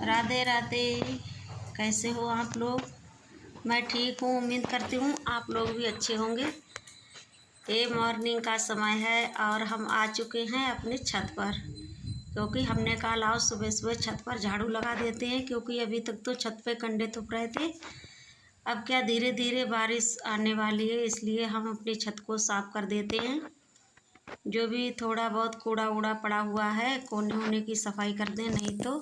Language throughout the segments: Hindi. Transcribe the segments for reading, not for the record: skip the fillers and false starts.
राधे राधे। कैसे हो आप लोग? मैं ठीक हूँ, उम्मीद करती हूँ आप लोग भी अच्छे होंगे। ये मॉर्निंग का समय है और हम आ चुके हैं अपनी छत पर, क्योंकि हमने कहा लाओ सुबह सुबह छत पर झाड़ू लगा देते हैं, क्योंकि अभी तक तो छत पे कंडे थुप रहे थे। अब क्या धीरे धीरे बारिश आने वाली है, इसलिए हम अपनी छत को साफ कर देते हैं। जो भी थोड़ा बहुत कूड़ा वूड़ा पड़ा हुआ है कोने वोने की सफाई कर दें, नहीं तो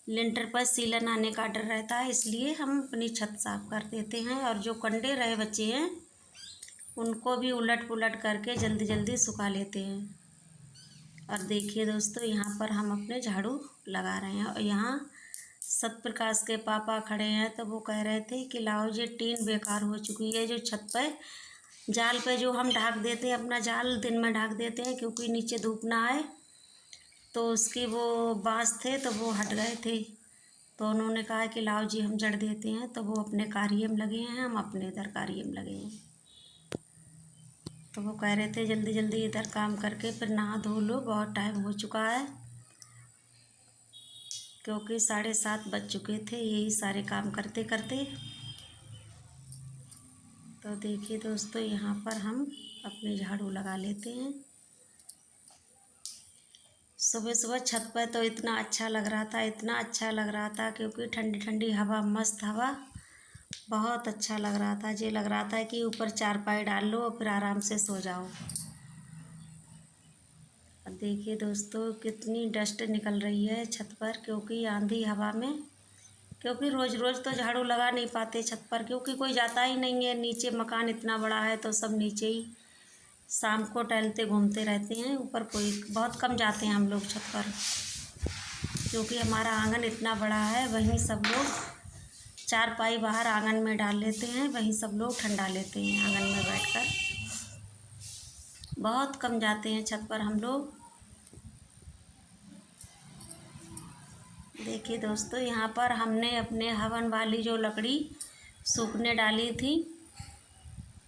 लिंटर पर सीलन आने का डर रहता है, इसलिए हम अपनी छत साफ कर देते हैं। और जो कंडे रहे बच्चे हैं उनको भी उलट पुलट करके जल्दी जल्दी सुखा लेते हैं। और देखिए दोस्तों, यहाँ पर हम अपने झाड़ू लगा रहे हैं। और यहाँ सतप्रकाश के पापा खड़े हैं, तो वो कह रहे थे कि लाओ ये टीन बेकार हो चुकी है। जो छत पर जाल पे जो हम ढाक देते हैं, अपना जाल दिन में ढाक देते हैं क्योंकि नीचे धूप ना आए, तो उसके वो बाँस थे तो वो हट गए थे। तो उन्होंने कहा कि लाओ जी हम जड़ देते हैं, तो वो अपने कार्य में लगे हैं, हम अपने इधर कार्य में लगे हैं। तो वो कह रहे थे जल्दी जल्दी इधर काम करके फिर नहा धो लो, बहुत टाइम हो चुका है, क्योंकि 7:30 बज चुके थे यही सारे काम करते करते। तो देखिए दोस्तों, यहाँ पर हम अपने झाड़ू लगा लेते हैं। सुबह सुबह छत पर तो इतना अच्छा लग रहा था, इतना अच्छा लग रहा था, क्योंकि ठंडी ठंडी हवा, मस्त हवा, बहुत अच्छा लग रहा था। ये लग रहा था कि ऊपर चारपाई डाल लो और फिर आराम से सो जाओ। अब देखिए दोस्तों, कितनी डस्ट निकल रही है छत पर, क्योंकि आंधी हवा में, क्योंकि रोज़ रोज़ तो झाड़ू लगा नहीं पाते छत पर, क्योंकि कोई जाता ही नहीं है नीचे। मकान इतना बड़ा है तो सब नीचे ही शाम को टहलते घूमते रहते हैं, ऊपर कोई बहुत कम जाते हैं हम लोग छत पर, क्योंकि हमारा आंगन इतना बड़ा है। वहीं सब लोग चारपाई बाहर आंगन में डाल लेते हैं, वहीं सब लोग ठंडा लेते हैं आंगन में बैठकर। बहुत कम जाते हैं छत पर हम लोग। देखिए दोस्तों, यहाँ पर हमने अपने हवन वाली जो लकड़ी सूखने डाली थी,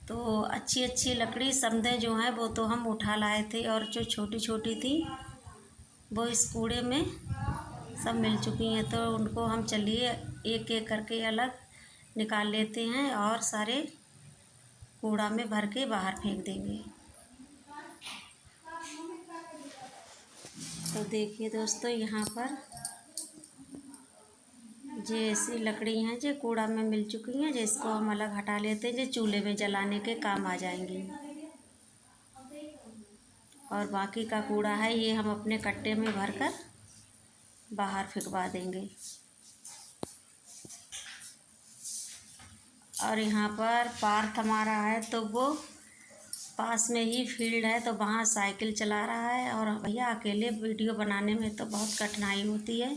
तो अच्छी अच्छी लकड़ी समधे जो हैं वो तो हम उठा लाए थे, और जो छोटी छोटी थी वो इस कूड़े में सब मिल चुकी हैं। तो उनको हम चलिए एक एक करके अलग निकाल लेते हैं और सारे कूड़ा में भर के बाहर फेंक देंगे। तो देखिए दोस्तों, यहाँ पर जो ऐसी लकड़ी हैं जो कूड़ा में मिल चुकी हैं, जिसको हम अलग हटा लेते हैं, जो चूल्हे में जलाने के काम आ जाएंगी। और बाकी का कूड़ा है ये हम अपने कट्टे में भरकर बाहर फेंकवा देंगे। और यहाँ पर पार्थ हमारा है, तो वो पास में ही फील्ड है, तो वहाँ साइकिल चला रहा है। और भैया अकेले वीडियो बनाने में तो बहुत कठिनाई होती है,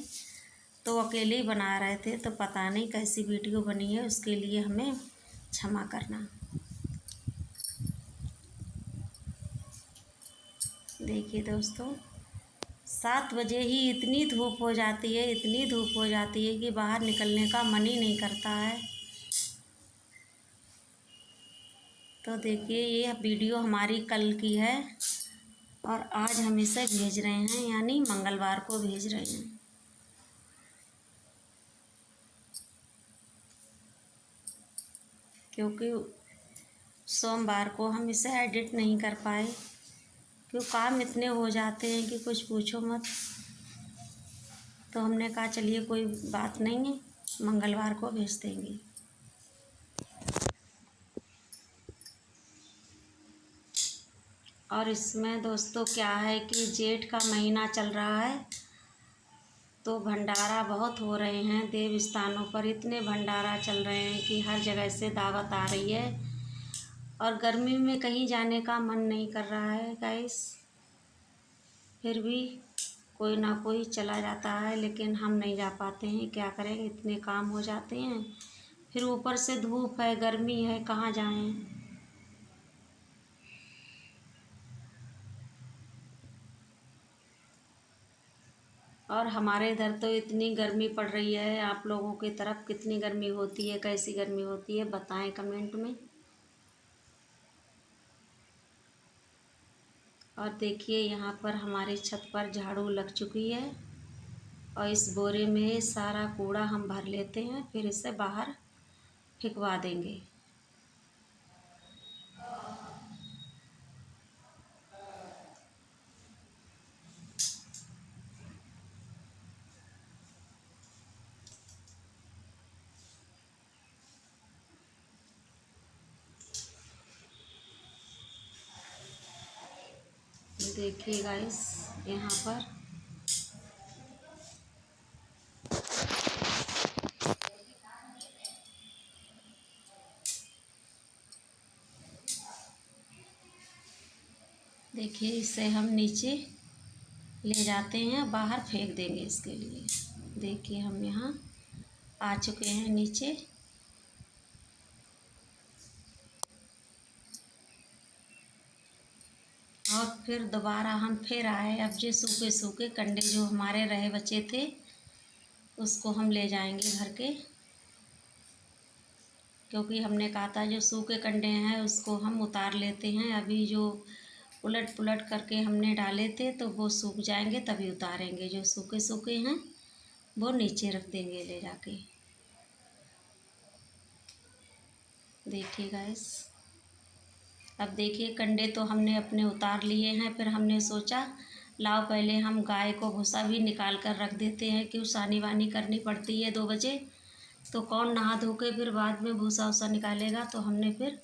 तो अकेले ही बना रहे थे, तो पता नहीं कैसी वीडियो बनी है, उसके लिए हमें क्षमा करना। देखिए दोस्तों, 7 बजे ही इतनी धूप हो जाती है, इतनी धूप हो जाती है कि बाहर निकलने का मन ही नहीं करता है। तो देखिए, ये वीडियो हमारी कल की है और आज हम इसे भेज रहे हैं, यानी मंगलवार को भेज रहे हैं। क्योंकि सोमवार को हम इसे एडिट नहीं कर पाए, क्यों काम इतने हो जाते हैं कि कुछ पूछो मत। तो हमने कहा चलिए कोई बात नहीं है, मंगलवार को भेज देंगे। और इसमें दोस्तों क्या है कि जेठ का महीना चल रहा है, तो भंडारा बहुत हो रहे हैं। देव स्थानों पर इतने भंडारा चल रहे हैं कि हर जगह से दावत आ रही है, और गर्मी में कहीं जाने का मन नहीं कर रहा है गाइस। फिर भी कोई ना कोई चला जाता है, लेकिन हम नहीं जा पाते हैं, क्या करें, इतने काम हो जाते हैं। फिर ऊपर से धूप है, गर्मी है, कहाँ जाएं। और हमारे इधर तो इतनी गर्मी पड़ रही है, आप लोगों की तरफ कितनी गर्मी होती है, कैसी गर्मी होती है, बताएं कमेंट में। और देखिए, यहाँ पर हमारी छत पर झाड़ू लग चुकी है। और इस बोरे में सारा कूड़ा हम भर लेते हैं, फिर इसे बाहर फेंकवा देंगे। देखिए गाइस, यहाँ पर देखिए, इसे हम नीचे ले जाते हैं, बाहर फेंक देंगे। इसके लिए देखिए हम यहाँ आ चुके हैं नीचे। और फिर दोबारा हम फिर आए। अब जो सूखे सूखे कंडे जो हमारे रहे बचे थे उसको हम ले जाएंगे भर के, क्योंकि हमने कहा था जो सूखे कंडे हैं उसको हम उतार लेते हैं। अभी जो उलट पुलट करके हमने डाले थे तो वो सूख जाएंगे तभी उतारेंगे। जो सूखे सूखे हैं वो नीचे रख देंगे ले जाके। देखिए गाइस, अब देखिए कंडे तो हमने अपने उतार लिए हैं। फिर हमने सोचा लाओ पहले हम गाय को भूसा भी निकाल कर रख देते हैं, क्यों सानी वानी करनी पड़ती है 2 बजे, तो कौन नहा धो के फिर बाद में भूसा वूसा निकालेगा। तो हमने फिर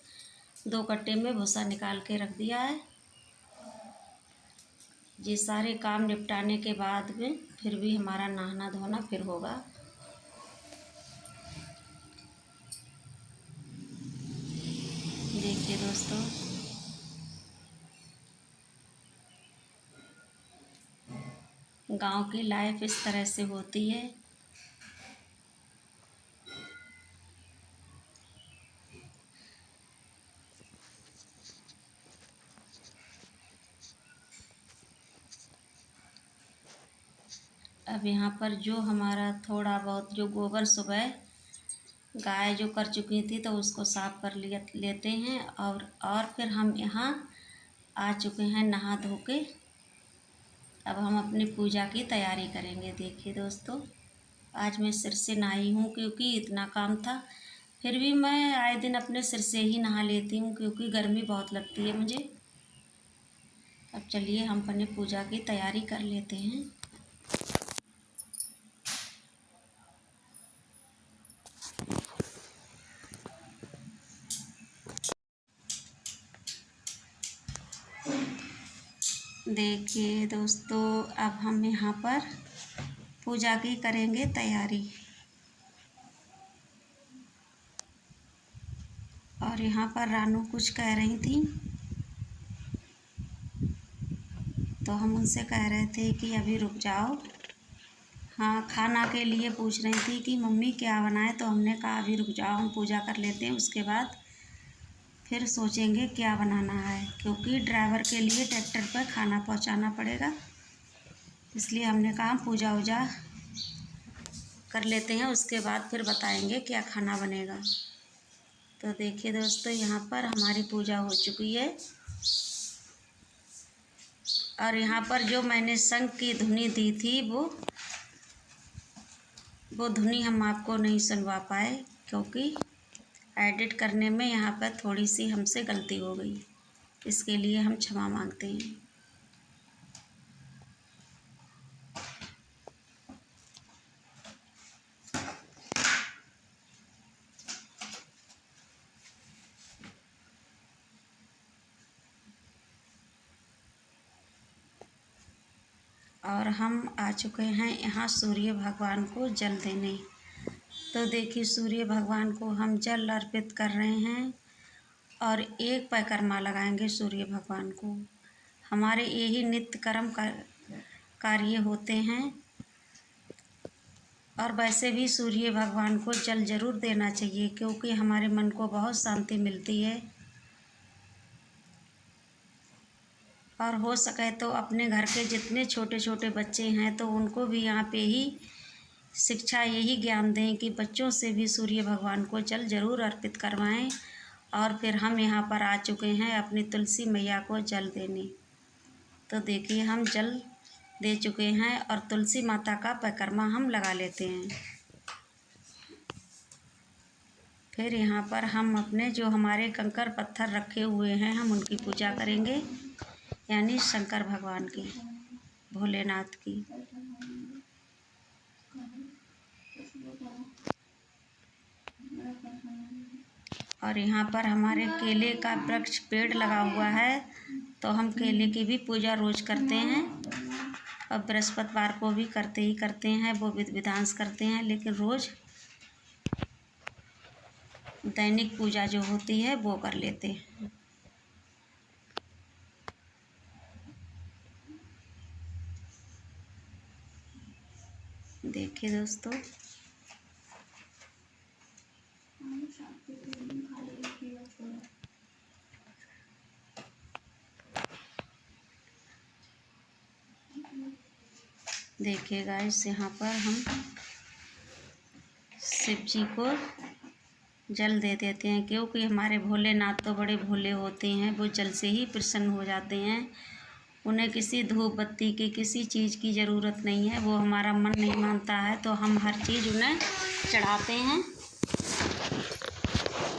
2 कट्टे में भूसा निकाल के रख दिया है। ये सारे काम निपटाने के बाद में फिर भी हमारा नहाना धोना फिर होगा। देखिए दोस्तों, गांव की लाइफ इस तरह से होती है। अब यहाँ पर जो हमारा थोड़ा बहुत जो गोबर सुबह गाय जो कर चुकी थी तो उसको साफ कर लेते हैं। और फिर हम यहाँ आ चुके हैं नहा धो के। अब हम अपनी पूजा की तैयारी करेंगे। देखिए दोस्तों, आज मैं सिर से नहाई हूँ क्योंकि इतना काम था। फिर भी मैं आए दिन अपने सिर से ही नहा लेती हूँ क्योंकि गर्मी बहुत लगती है मुझे। अब चलिए हम अपनी पूजा की तैयारी कर लेते हैं। देखिए दोस्तों, अब हम यहाँ पर पूजा की करेंगे तैयारी। और यहाँ पर रानू कुछ कह रही थी तो हम उनसे कह रहे थे कि अभी रुक जाओ। हाँ, खाना के लिए पूछ रही थी कि मम्मी क्या बनाए, तो हमने कहा अभी रुक जाओ, हम पूजा कर लेते हैं, उसके बाद फिर सोचेंगे क्या बनाना है, क्योंकि ड्राइवर के लिए ट्रैक्टर पर खाना पहुंचाना पड़ेगा। इसलिए हमने कहा पूजा वूजा कर लेते हैं, उसके बाद फिर बताएंगे क्या खाना बनेगा। तो देखिए दोस्तों, यहाँ पर हमारी पूजा हो चुकी है। और यहाँ पर जो मैंने शंख की धुनी दी थी वो धुनी हम आपको नहीं सुनवा पाए, क्योंकि एडिट करने में यहाँ पर थोड़ी सी हमसे गलती हो गई। इसके लिए हम क्षमा मांगते हैं। और हम आ चुके हैं यहाँ सूर्य भगवान को जल देने। तो देखिए, सूर्य भगवान को हम जल अर्पित कर रहे हैं और एक परिक्रमा लगाएंगे सूर्य भगवान को। हमारे यही नित्य कर्म कार्य होते हैं। और वैसे भी सूर्य भगवान को जल जरूर देना चाहिए, क्योंकि हमारे मन को बहुत शांति मिलती है। और हो सके तो अपने घर के जितने छोटे छोटे बच्चे हैं तो उनको भी यहाँ पे ही शिक्षा यही ज्ञान दें कि बच्चों से भी सूर्य भगवान को जल जरूर अर्पित करवाएं। और फिर हम यहाँ पर आ चुके हैं अपनी तुलसी मैया को जल देने। तो देखिए, हम जल दे चुके हैं और तुलसी माता का परिक्रमा हम लगा लेते हैं। फिर यहाँ पर हम अपने जो हमारे कंकड़ पत्थर रखे हुए हैं हम उनकी पूजा करेंगे, यानी शंकर भगवान की, भोलेनाथ की। और यहाँ पर हमारे केले का वृक्ष पेड़ लगा हुआ है, तो हम केले की भी पूजा रोज़ करते हैं और बृहस्पतिवार को भी करते हैं, वो विधि विधान करते हैं, लेकिन रोज़ दैनिक पूजा जो होती है वो कर लेते हैं। देखिए दोस्तों, देखिए गाइस, यहाँ पर हम शिव जी को जल दे देते हैं, क्योंकि हमारे भोलेनाथ तो बड़े भोले होते हैं, वो जल से ही प्रसन्न हो जाते हैं। उन्हें किसी धूप बत्ती की, किसी चीज़ की ज़रूरत नहीं है। वो हमारा मन नहीं मानता है तो हम हर चीज़ उन्हें चढ़ाते हैं।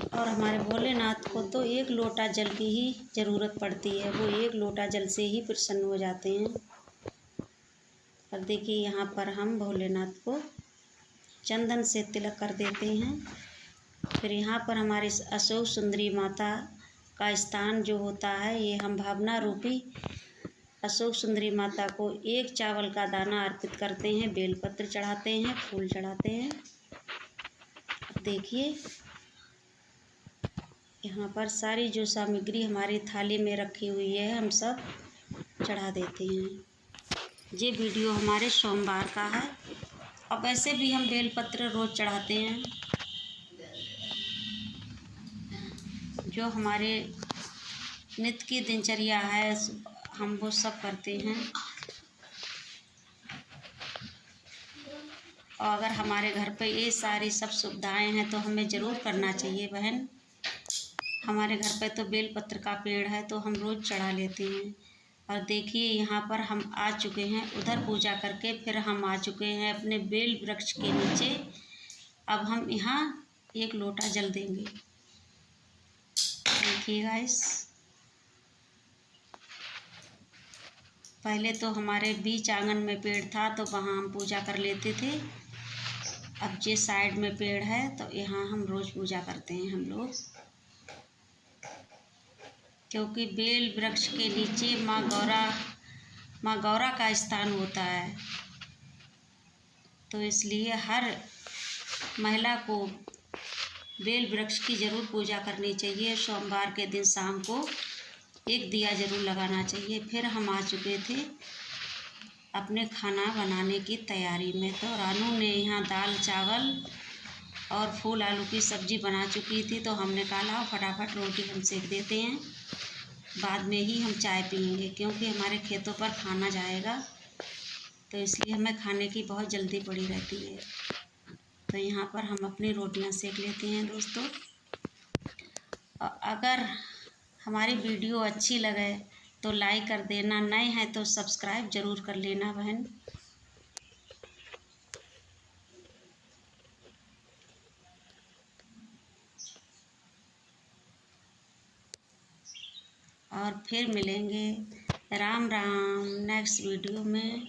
और हमारे भोलेनाथ को तो एक लोटा जल की ही ज़रूरत पड़ती है, वो एक लोटा जल से ही प्रसन्न हो जाते हैं। और देखिए, यहाँ पर हम भोलेनाथ को चंदन से तिलक कर देते हैं। फिर यहाँ पर हमारे अशोक सुंदरी माता का स्थान जो होता है, ये हम भावना रूपी अशोक सुंदरी माता को एक चावल का दाना अर्पित करते हैं, बेलपत्र चढ़ाते हैं, फूल चढ़ाते हैं। देखिए, यहाँ पर सारी जो सामग्री हमारी थाली में रखी हुई है हम सब चढ़ा देते हैं। ये वीडियो हमारे सोमवार का है, और वैसे भी हम बेलपत्र रोज़ चढ़ाते हैं। जो हमारे नित्य की दिनचर्या है हम वो सब करते हैं। और अगर हमारे घर पे ये सारी सब सुविधाएं हैं तो हमें ज़रूर करना चाहिए बहन। हमारे घर पे तो बेलपत्र का पेड़ है तो हम रोज़ चढ़ा लेते हैं। और देखिए, यहाँ पर हम आ चुके हैं उधर पूजा करके, फिर हम आ चुके हैं अपने बेल वृक्ष के नीचे। अब हम यहाँ एक लोटा जल देंगे। देखिए गाइस, पहले तो हमारे बीच आंगन में पेड़ था तो वहाँ हम पूजा कर लेते थे। अब जे साइड में पेड़ है तो यहाँ हम रोज़ पूजा करते हैं हम लोग, क्योंकि बेल वृक्ष के नीचे माँ गौरा का स्थान होता है। तो इसलिए हर महिला को बेल वृक्ष की ज़रूर पूजा करनी चाहिए। सोमवार के दिन शाम को एक दिया ज़रूर लगाना चाहिए। फिर हम आ चुके थे अपने खाना बनाने की तैयारी में। तो रानू ने यहाँ दाल चावल और फूल आलू की सब्ज़ी बना चुकी थी, तो हमने कहा फटाफट रोटी हम सेक देते हैं, बाद में ही हम चाय पियेंगे, क्योंकि हमारे खेतों पर खाना जाएगा, तो इसलिए हमें खाने की बहुत जल्दी पड़ी रहती है। तो यहाँ पर हम अपनी रोटियां सेक लेते हैं दोस्तों। और अगर हमारी वीडियो अच्छी लगे तो लाइक कर देना, नए हैं तो सब्सक्राइब ज़रूर कर लेना बहन। और फिर मिलेंगे। राम राम नेक्स्ट वीडियो में।